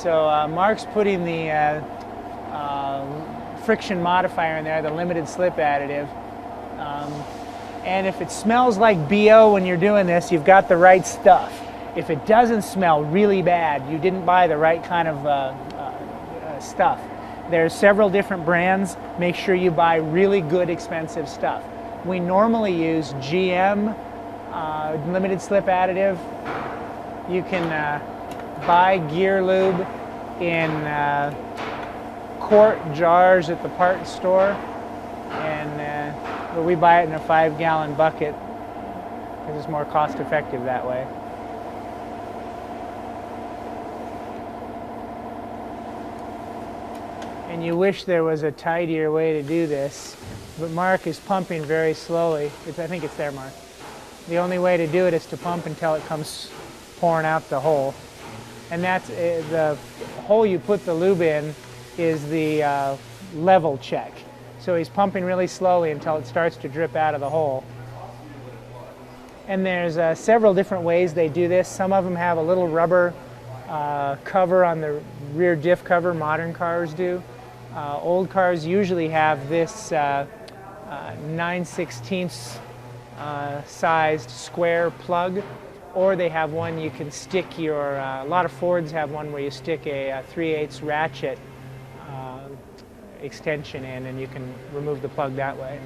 So Mark's putting the friction modifier in there, the limited slip additive. And if it smells like BO when you're doing this, you've got the right stuff. If it doesn't smell really bad, you didn't buy the right kind of stuff. There's several different brands. Make sure you buy really good, expensive stuff. We normally use GM limited slip additive. You can buy gear lube in quart jars at the parts store, and but we buy it in a 5-gallon bucket because it's more cost effective that way. And you wish there was a tidier way to do this, but Mark is pumping very slowly. I think it's there, Mark. The only way to do it is to pump until it comes pouring out the hole. And that's the hole you put the lube in is the level check. So he's pumping really slowly until it starts to drip out of the hole. And there's several different ways they do this. Some of them have a little rubber cover on the rear diff cover. Modern cars do. Old cars usually have this 9/16 sized square plug, or they have one you can stick your, a lot of Fords have one where you stick a 3/8 ratchet extension in and you can remove the plug that way.